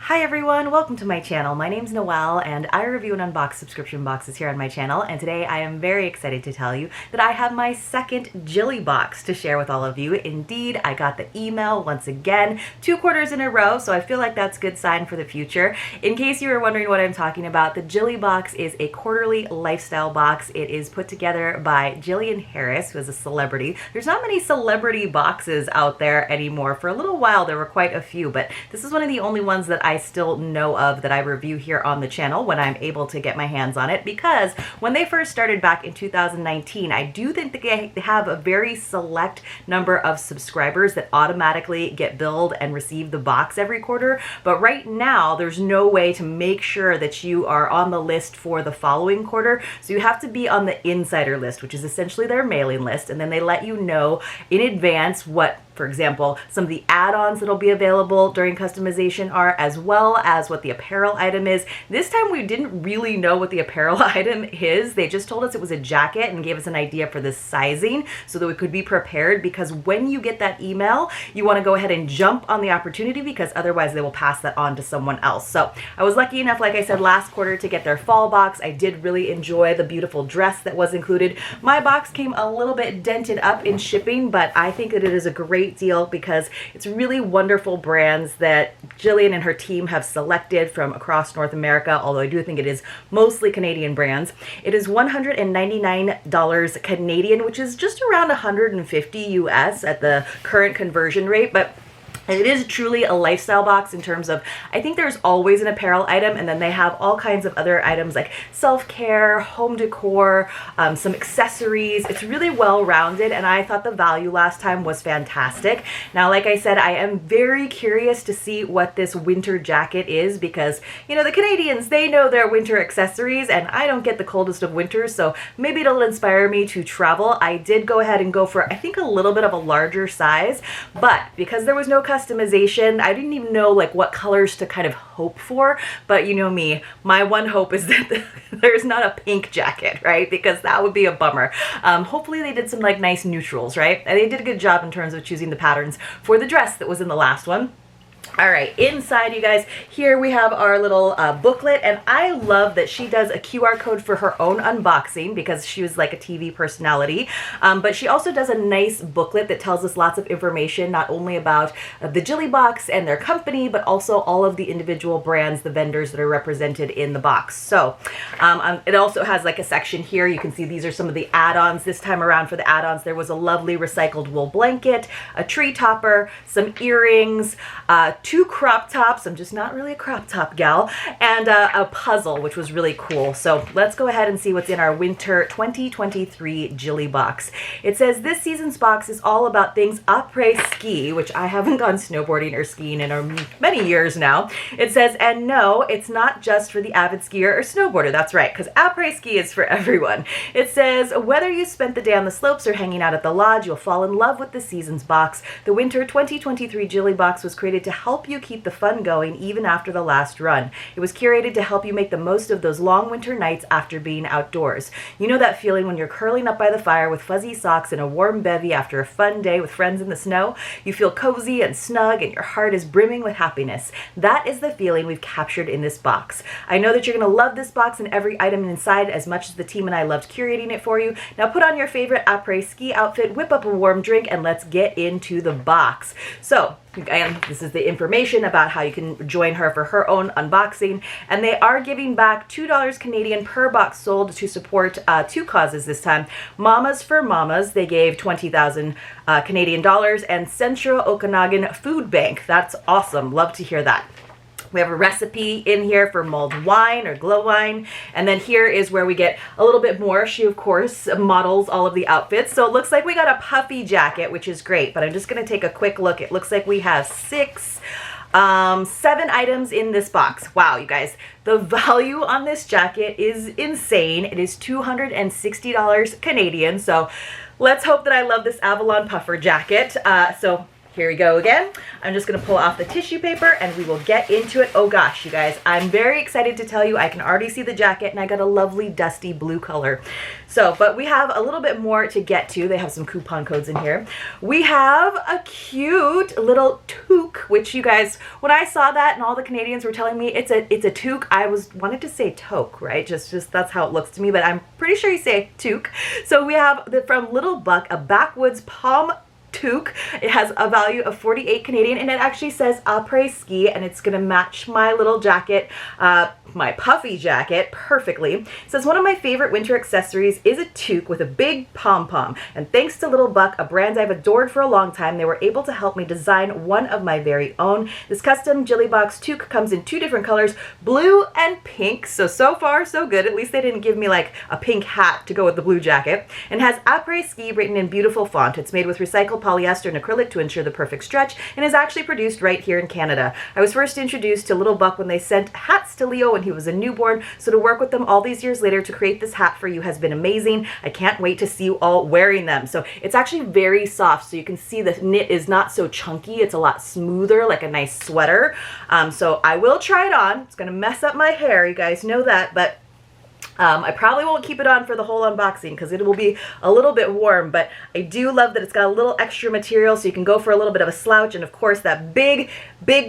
Hi everyone, welcome to my channel. My name's Noel and I review and unbox subscription boxes here on my channel, and today I am very excited to tell you that I have my second Jilly Box to share with all of you. Indeed, I got the email once again, 2 quarters in a row, so I feel like that's a good sign for the future. In case you were wondering what I'm talking about, the Jilly Box is a quarterly lifestyle box. It is put together by Jillian Harris, who is a celebrity. There's not many celebrity boxes out there anymore. For a little while there were quite a few, but this is one of the only ones that I still know of that I review here on the channel when I'm able to get my hands on it, because when they first started back in 2019, I do think that they have a very select number of subscribers that automatically get billed and receive the box every quarter. But right now there's no way to make sure that you are on the list for the following quarter, so you have to be on the insider list, which is essentially their mailing list, and then they let you know in advance what, for example, some of the add-ons that'll be available during customization are, as well as what the apparel item is. This time we didn't really know what the apparel item is. They just told us it was a jacket and gave us an idea for the sizing so that we could be prepared, because when you get that email, you want to go ahead and jump on the opportunity, because otherwise they will pass that on to someone else. So I was lucky enough, like I said, last quarter to get their fall box. I did really enjoy the beautiful dress that was included. My box came a little bit dented up in shipping, but I think that it is a great deal because it's really wonderful brands that Jillian and her team have selected from across North America, although I do think it is mostly Canadian brands. It is $199 Canadian, which is just around 150 US at the current conversion rate, but it is truly a lifestyle box in terms of, I think there's always an apparel item, and then they have all kinds of other items like self-care, home decor, some accessories. It's really well-rounded, and I thought the value last time was fantastic. Now, like I said, I am very curious to see what this winter jacket is, because, you know, the Canadians, they know their winter accessories, and I don't get the coldest of winters, so maybe it'll inspire me to travel. I did go ahead and go for, I think, a little bit of a larger size, but because there was no customization, I didn't even know like what colors to kind of hope for. But you know me, my one hope is that there's not a pink jacket, right? Because that would be a bummer. Hopefully they did some like nice neutrals, right? And they did a good job in terms of choosing the patterns for the dress that was in the last one. All right, inside, you guys, here we have our little booklet, and I love that she does a QR code for her own unboxing because she was like a TV personality, but she also does a nice booklet that tells us lots of information, not only about the Jilly Box and their company, but also all of the individual brands, the vendors that are represented in the box. So it also has like a section here. You can see these are some of the add-ons. This time around for the add-ons, there was a lovely recycled wool blanket, a tree topper, some earrings, 2 crop tops, I'm just not really a crop top gal, and a puzzle, which was really cool. So let's go ahead and see what's in our winter 2023 Jilly Box. It says this season's box is all about things après-ski, which I haven't gone snowboarding or skiing in many years now. It says, and no, it's not just for the avid skier or snowboarder. That's right, because après-ski is for everyone. It says, whether you spent the day on the slopes or hanging out at the lodge, you'll fall in love with the season's box. The winter 2023 Jilly Box was created to help you keep the fun going even after the last run. It was curated to help you make the most of those long winter nights after being outdoors. You know that feeling when you're curling up by the fire with fuzzy socks and a warm bevy after a fun day with friends in the snow? You feel cozy and snug and your heart is brimming with happiness. That is the feeling we've captured in this box. I know that you're going to love this box and every item inside as much as the team and I loved curating it for you. Now put on your favorite après-ski outfit, whip up a warm drink, and let's get into the box. So, and this is the information about how you can join her for her own unboxing, and they are giving back $2 Canadian per box sold to support 2 causes this time. Mamas for Mamas, they gave 20,000 Canadian dollars, and Central Okanagan Food Bank. That's awesome. Love to hear that. We have a recipe in here for mulled wine or glow wine. And then here is where we get a little bit more. She, of course, models all of the outfits. So it looks like we got a puffy jacket, which is great. But I'm just going to take a quick look. It looks like we have 7 items in this box. Wow, you guys. The value on this jacket is insane. It is $260 Canadian. So let's hope that I love this Avalon puffer jacket. So here we go again. I'm just gonna pull off the tissue paper and we will get into it. Oh gosh, you guys, I'm very excited to tell you, I can already see the jacket and I got a lovely dusty blue color. So, but we have a little bit more to get to. They have some coupon codes in here. We have a cute little toque, which you guys, when I saw that and all the Canadians were telling me it's a toque, I wanted to say toque, right? Just that's how it looks to me, but I'm pretty sure you say toque. So we have from Little Buck, a backwoods palm toque. It has a value of 48 Canadian and it actually says après-ski and it's gonna match my little jacket, my puffy jacket perfectly. It says one of my favorite winter accessories is a toque with a big pom-pom, and thanks to Little Buck, a brand I've adored for a long time, they were able to help me design one of my very own. This custom Jilly Box toque comes in 2 different colors, blue and pink. So far so good. At least they didn't give me like a pink hat to go with the blue jacket, and has après-ski written in beautiful font. It's made with recycled polyester and acrylic to ensure the perfect stretch, and is actually produced right here in Canada. I was first introduced to Little Buck when they sent hats to Leo when he was a newborn, so to work with them all these years later to create this hat for you has been amazing. I can't wait to see you all wearing them. So it's actually very soft, so you can see the knit is not so chunky. It's a lot smoother, like a nice sweater. So I will try it on. It's gonna mess up my hair, you guys know that, but I probably won't keep it on for the whole unboxing because it will be a little bit warm, but I do love that it's got a little extra material so you can go for a little bit of a slouch, and of course that big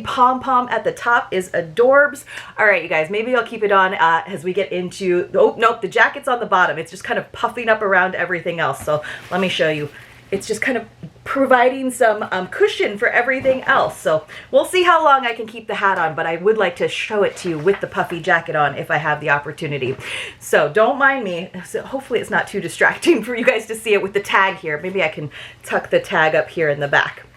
pom-pom at the top is adorbs. All right, you guys, maybe I'll keep it on as we get into, oh, nope, the jacket's on the bottom. It's just kind of puffing up around everything else, so let me show you. It's just kind of providing some cushion for everything else. So we'll see how long I can keep the hat on, but I would like to show it to you with the puffy jacket on if I have the opportunity. So don't mind me. So hopefully it's not too distracting for you guys to see it with the tag here. Maybe I can tuck the tag up here in the back.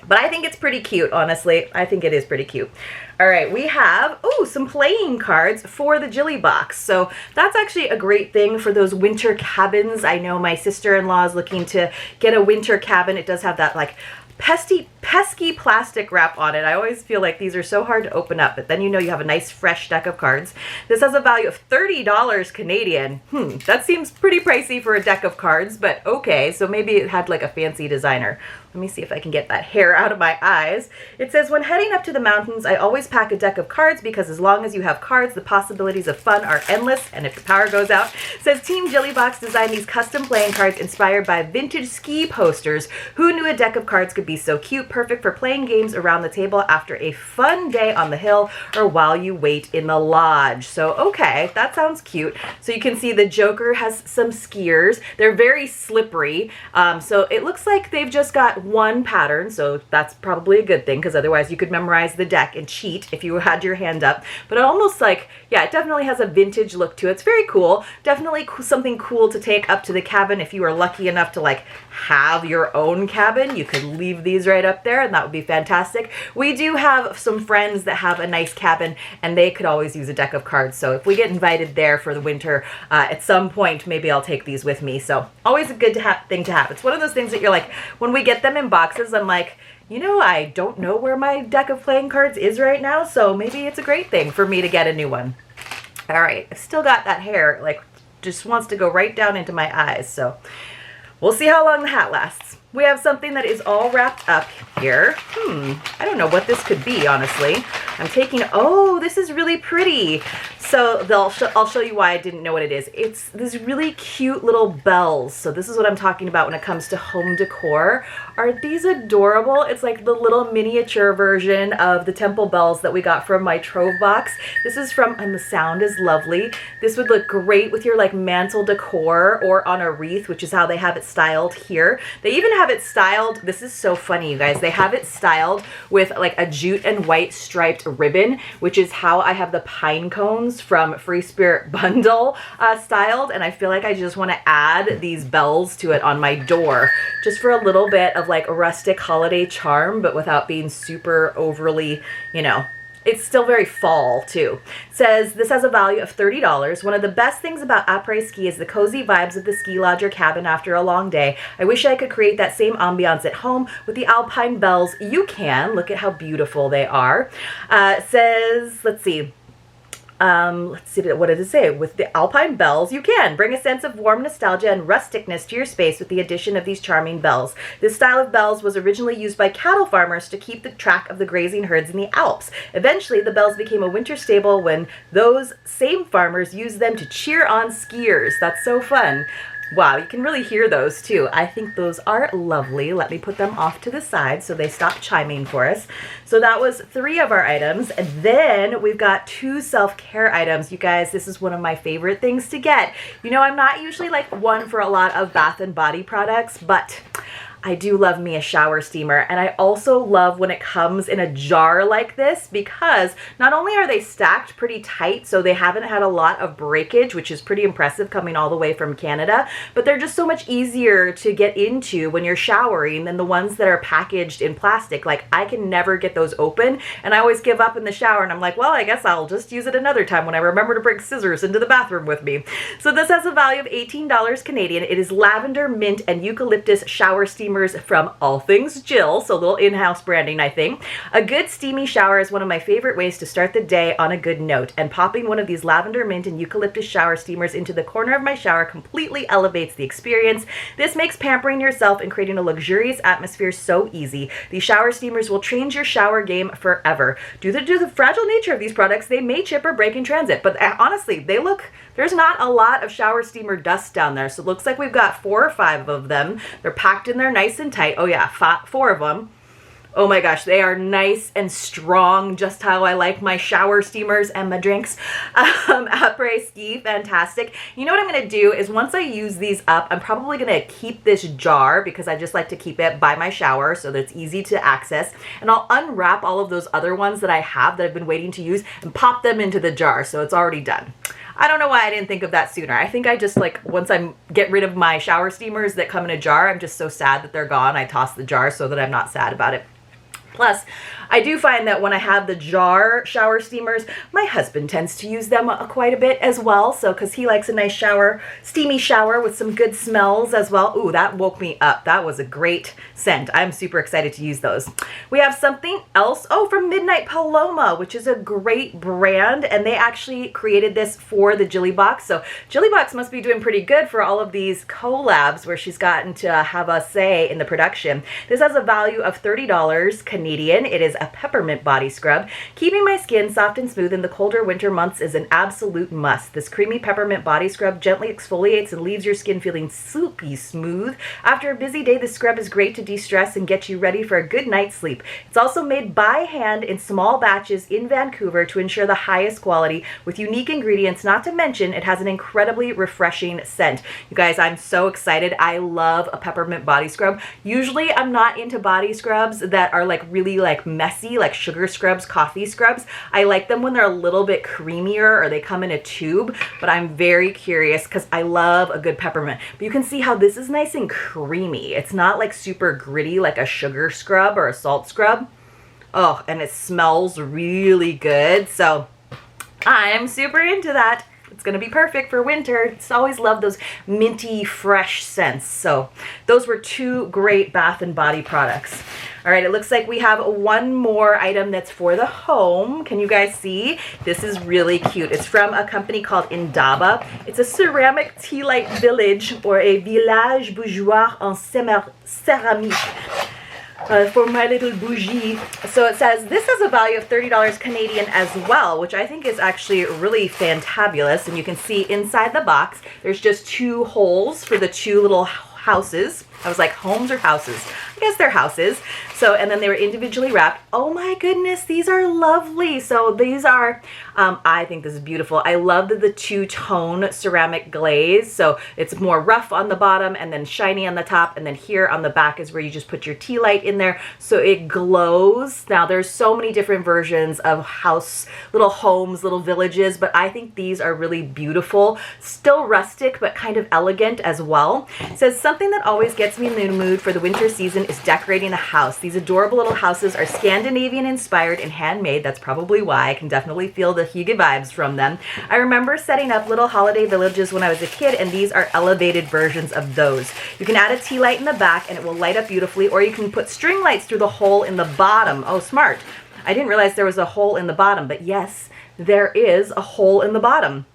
But I think it's pretty cute, honestly. I think it is pretty cute. All right, we have, ooh, some playing cards for the Jilly Box. So that's actually a great thing for those winter cabins. I know my sister-in-law is looking to get a winter cabin. It does have that like pesky plastic wrap on it. I always feel like these are so hard to open up, but then you know you have a nice fresh deck of cards. This has a value of $30 Canadian. That seems pretty pricey for a deck of cards, but okay, so maybe it had like a fancy designer. Let me see if I can get that hair out of my eyes. It says, when heading up to the mountains, I always pack a deck of cards because as long as you have cards, the possibilities of fun are endless, and if the power goes out. It says, Team Jilly Box designed these custom playing cards inspired by vintage ski posters. Who knew a deck of cards could be so cute? Perfect for playing games around the table after a fun day on the hill or while you wait in the lodge. So, okay, that sounds cute. So you can see the Joker has some skiers. They're very slippery. So it looks like they've just got one pattern, so that's probably a good thing because otherwise you could memorize the deck and cheat if you had your hand up. But it almost like, yeah, it definitely has a vintage look to it. It's very cool. Definitely something cool to take up to the cabin if you are lucky enough to like have your own cabin. You could leave these right up there and that would be fantastic. We do have some friends that have a nice cabin and they could always use a deck of cards. So if we get invited there for the winter at some point, maybe I'll take these with me. So always a good thing to have. It's one of those things that you're like, when we get them in boxes, I'm like, you know, I don't know where my deck of playing cards is right now, so maybe it's a great thing for me to get a new one. All right, I've still got that hair, like, just wants to go right down into my eyes, so we'll see how long the hat lasts. We have something that is all wrapped up here. I don't know what this could be, honestly. I'm taking, oh, this is really pretty. So I'll show you why I didn't know what it is. It's these really cute little bells. So this is what I'm talking about when it comes to home decor. Aren't these adorable? It's like the little miniature version of the temple bells that we got from my Trove box. This is from, and the sound is lovely. This would look great with your like mantle decor or on a wreath, which is how they have it styled here. They even have it styled, this is so funny, you guys. They have it styled with like a jute and white striped ribbon, which is how I have the pine cones from Free Spirit Bundle styled, and I feel like I just want to add these bells to it on my door just for a little bit of like a rustic holiday charm, but without being super overly, you know, it's still very fall too. It says this has a value of $30. One of the best things about après-ski is the cozy vibes of the ski lodge or cabin after a long day. I wish I could create that same ambiance at home with the alpine bells. You can. Look at how beautiful they are. It says, let's see. Let's see, what did it say? With the alpine bells, you can bring a sense of warm nostalgia and rusticness to your space with the addition of these charming bells. This style of bells was originally used by cattle farmers to keep the track of the grazing herds in the Alps. Eventually, the bells became a winter staple when those same farmers used them to cheer on skiers. That's so fun. Wow, you can really hear those too. I think those are lovely. Let me put them off to the side so they stop chiming for us. So that was 3 of our items. And then we've got 2 self-care items. You guys, this is one of my favorite things to get. You know, I'm not usually like one for a lot of bath and body products, but I do love me a shower steamer, and I also love when it comes in a jar like this because not only are they stacked pretty tight, so they haven't had a lot of breakage, which is pretty impressive coming all the way from Canada, but they're just so much easier to get into when you're showering than the ones that are packaged in plastic. Like, I can never get those open, and I always give up in the shower, and I'm like, well, I guess I'll just use it another time when I remember to bring scissors into the bathroom with me. So this has a value of $18 Canadian. It is lavender, mint, and eucalyptus shower steamer from All Things Jill, so a little in-house branding, I think. A good steamy shower is one of my favorite ways to start the day on a good note, and popping one of these lavender, mint, and eucalyptus shower steamers into the corner of my shower completely elevates the experience. This makes pampering yourself and creating a luxurious atmosphere so easy. These shower steamers will change your shower game forever. Due to the fragile nature of these products, they may chip or break in transit, but honestly, there's not a lot of shower steamer dust down there, so it looks like we've got 4 or 5 of them. They're packed in there nice and tight. Oh yeah, 4 of them. Oh my gosh, they are nice and strong, just how I like my shower steamers and my drinks. Après ski, fantastic. You know what I'm going to do is once I use these up, I'm probably going to keep this jar because I just like to keep it by my shower so that it's easy to access. And I'll unwrap all of those other ones that I have that I've been waiting to use and pop them into the jar so it's already done. I don't know why I didn't think of that sooner. I think I just like, once I get rid of my shower steamers that come in a jar, I'm just so sad that they're gone. I toss the jar so that I'm not sad about it. Plus, I do find that when I have the jar shower steamers, my husband tends to use them quite a bit as well. So, because he likes a nice shower, steamy shower with some good smells as well. Ooh, that woke me up. That was a great scent. I'm super excited to use those. We have something else. Oh, from Midnight Paloma, which is a great brand. And they actually created this for the Jilly Box. So Jilly Box must be doing pretty good for all of these collabs where she's gotten to have a say in the production. This has a value of $30 Canadian. It is a peppermint body scrub. Keeping my skin soft and smooth in the colder winter months is an absolute must. This creamy peppermint body scrub gently exfoliates and leaves your skin feeling silky smooth. After a busy day, this scrub is great to de-stress and get you ready for a good night's sleep. It's also made by hand in small batches in Vancouver to ensure the highest quality with unique ingredients, not to mention it has an incredibly refreshing scent. You guys, I'm so excited. I love a peppermint body scrub. Usually I'm not into body scrubs that are like really like messy, like sugar scrubs, coffee scrubs. I like them when they're a little bit creamier or they come in a tube, but I'm very curious because I love a good peppermint. But you can see how this is nice and creamy. It's not like super gritty like a sugar scrub or a salt scrub. Oh, and it smells really good. So I'm super into that. It's going to be perfect for winter. It's always love those minty, fresh scents. So those were 2 great bath and body products. All right, it looks like we have one more item that's for the home. Can you guys see? This is really cute. It's from a company called Indaba. It's a ceramic tea light village, or a village bourgeois en céramique. For my little bougie. So it says this has a value of $30 Canadian as well, which I think is actually really fantabulous. And you can see inside the box, there's just 2 holes for the 2 little houses. I was like, homes or houses? I guess they're houses. So, and then they were individually wrapped. Oh my goodness, these are lovely. So these are, I think this is beautiful. I love the 2-tone ceramic glaze. So it's more rough on the bottom and then shiny on the top. And then here on the back is where you just put your tea light in there. So it glows. Now there's so many different versions of house, little homes, little villages, but I think these are really beautiful. Still rustic, but kind of elegant as well. It says something that always gets me in the mood for the winter season is decorating a house. These adorable little houses are Scandinavian inspired and handmade. That's probably why. I can definitely feel the hygge vibes from them. I remember setting up little holiday villages when I was a kid, and these are elevated versions of those. You can add a tea light in the back and it will light up beautifully, or you can put string lights through the hole in the bottom. Oh, smart. I didn't realize there was a hole in the bottom, but yes, there is a hole in the bottom.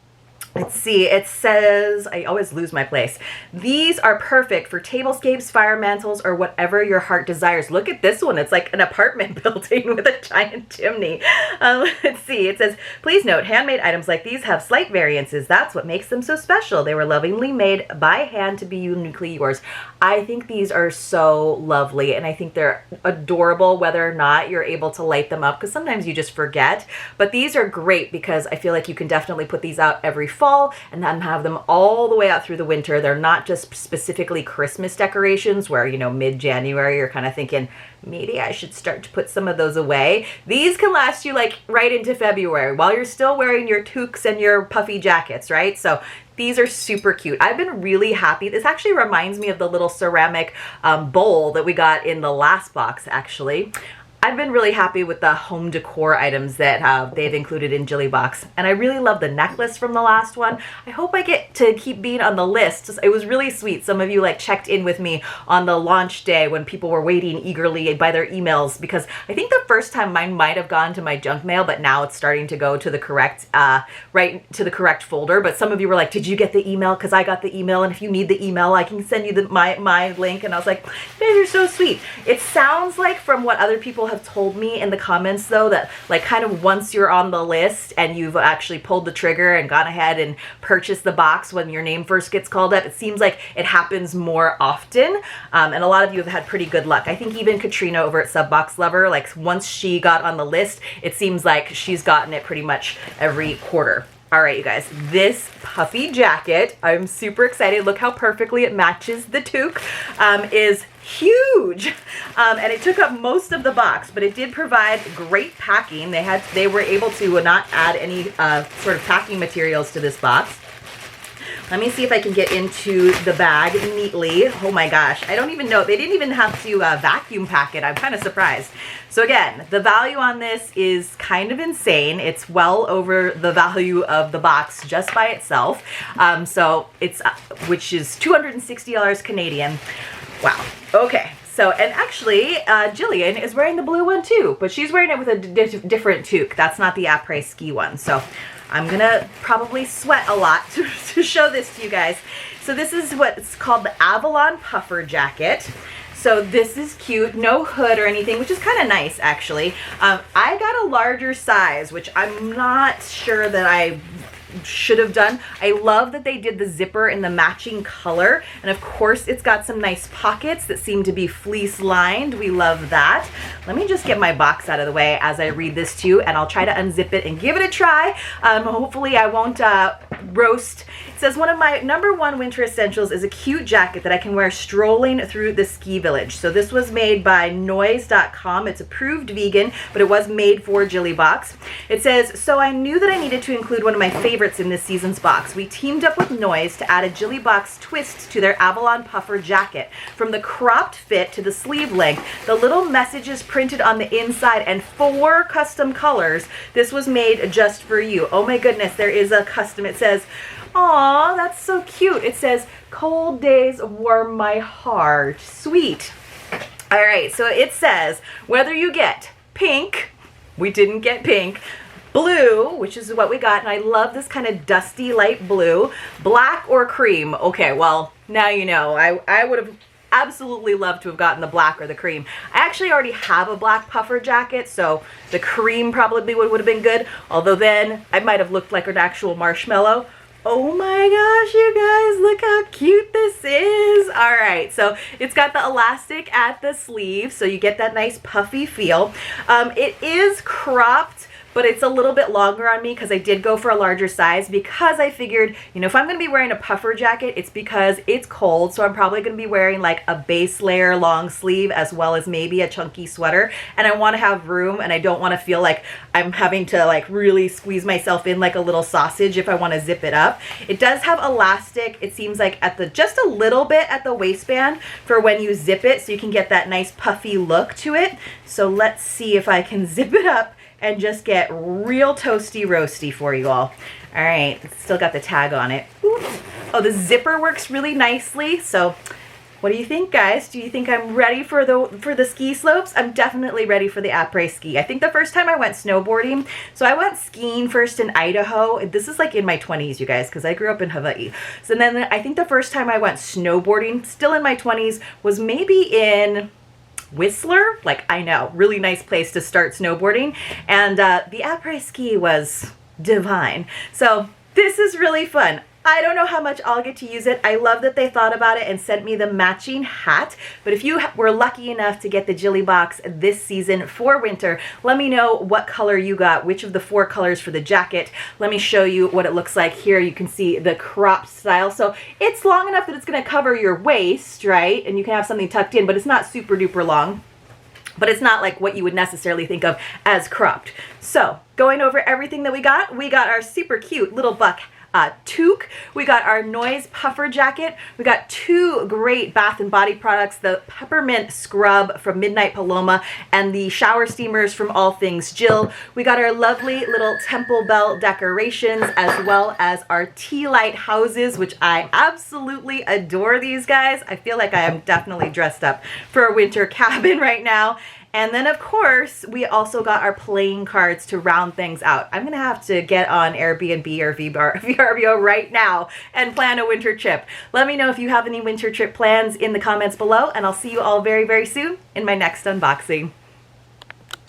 Let's see, it says, I always lose my place. These are perfect for tablescapes, fire mantles, or whatever your heart desires. Look at this one. It's like an apartment building with a giant chimney. Let's see, it says, please note, handmade items like these have slight variances. That's what makes them so special. They were lovingly made by hand to be uniquely yours. I think these are so lovely, and I think they're adorable whether or not you're able to light them up, because sometimes you just forget. But these are great because I feel like you can definitely put these out every fall and then have them all the way out through the winter. They're not just specifically Christmas decorations where, you know, mid-January you're kind of thinking, maybe I should start to put some of those away. These can last you like right into February while you're still wearing your toques and your puffy jackets, right? So these are super cute. I've been really happy. This actually reminds me of the little ceramic bowl that we got in the last box, actually. I've been really happy with the home decor items that they've included in Jilly Box, and I really love the necklace from the last one. I hope I get to keep being on the list. It was really sweet. Some of you like checked in with me on the launch day when people were waiting eagerly by their emails, because I think the first time mine might have gone to my junk mail, but now it's starting to go to the correct, right to the correct folder. But some of you were like, did you get the email? Because I got the email, and if you need the email, I can send you my link. And I was like, you guys are so sweet. It sounds like, from what other people have told me in the comments though, that like kind of once you're on the list and you've actually pulled the trigger and gone ahead and purchased the box when your name first gets called up, it seems like it happens more often. And a lot of you have had pretty good luck. I think even Katrina over at Subbox Lover, like once she got on the list, it seems like she's gotten it pretty much every quarter. All right, you guys, this puffy jacket, I'm super excited. Look how perfectly it matches the toque, is huge. And it took up most of the box, but it did provide great packing. They were able to not add any sort of packing materials to this box. Let me see if I can get into the bag neatly. Oh my gosh, I don't even know. They didn't even have to vacuum pack it. I'm kind of surprised. So again, the value on this is kind of insane. It's well over the value of the box just by itself. So it's, which is $260 Canadian. Wow. Okay. So, and actually, Jillian is wearing the blue one too, but she's wearing it with a different toque. That's not the après-ski one. So I'm gonna probably sweat a lot to show this to you guys. So this is what's called the Avalon Puffer Jacket. So this is cute, no hood or anything, which is kind of nice actually. I got a larger size, which I'm not sure that I should have done. I love that they did the zipper in the matching color, and of course it's got some nice pockets that seem to be fleece lined. We love that. Let me just get my box out of the way as I read this to you, and I'll try to unzip it and give it a try. Hopefully I won't roast. It says, one of my #1 winter essentials is a cute jacket that I can wear strolling through the ski village. So this was made by noise.com. It's approved vegan, but it was made for Jilly Box. It says, so I knew that I needed to include one of my favorites in this season's box. We teamed up with Noise to add a Jilly Box twist to their Avalon Puffer jacket. From the cropped fit to the sleeve length, the little messages printed on the inside, and 4 custom colors. This was made just for you. Oh my goodness, there is a custom. It says, aw, that's so cute. It says, cold days warm my heart. Sweet. All right, so it says, whether you get pink, we didn't get pink, blue, which is what we got, and I love this kind of dusty light blue, black or cream. Okay, well, now you know. I would have absolutely loved to have gotten the black or the cream. I actually already have a black puffer jacket, so the cream probably would have been good, although then I might have looked like an actual marshmallow. Oh my gosh, you guys, look how cute this is. All right, so it's got the elastic at the sleeve, so you get that nice puffy feel. It is cropped, but it's a little bit longer on me because I did go for a larger size, because I figured, you know, if I'm gonna be wearing a puffer jacket, it's because it's cold, so I'm probably gonna be wearing like a base layer long sleeve as well as maybe a chunky sweater, and I wanna have room, and I don't wanna feel like I'm having to like really squeeze myself in like a little sausage if I wanna zip it up. It does have elastic, it seems like at the, just a little bit at the waistband for when you zip it, so you can get that nice puffy look to it. So let's see if I can zip it up and just get real toasty roasty for you all. All right, it's still got the tag on it. Ooh. Oh, the zipper works really nicely. So What do you think, guys? Do you think I'm ready for the ski slopes? I'm definitely ready for the après ski. I think the first time I went snowboarding, so I went skiing first in Idaho. This is like in my 20s, you guys, because I grew up in Hawaii. So then I think the first time I went snowboarding, still in my 20s, was maybe in Whistler. Like, I know, really nice place to start snowboarding. And the après ski was divine. So this is really fun. I don't know how much I'll get to use it. I love that they thought about it and sent me the matching hat. But if you were lucky enough to get the Jilly Box this season for winter, let me know what color you got, which of the 4 colors for the jacket. Let me show you what it looks like here. You can see the cropped style. So it's long enough that it's going to cover your waist, right? And you can have something tucked in, but it's not super duper long. But it's not like what you would necessarily think of as cropped. So going over everything that we got our super cute little buck toque. We got our noise puffer jacket. We got 2 great bath and body products, the peppermint scrub from Midnight Paloma and the shower steamers from All Things Jill. We got our lovely little temple bell decorations, as well as our tea light houses, which I absolutely adore these guys. I feel like I am definitely dressed up for a winter cabin right now. And then, of course, we also got our playing cards to round things out. I'm going to have to get on Airbnb or VRBO right now and plan a winter trip. Let me know if you have any winter trip plans in the comments below, and I'll see you all very, very soon in my next unboxing.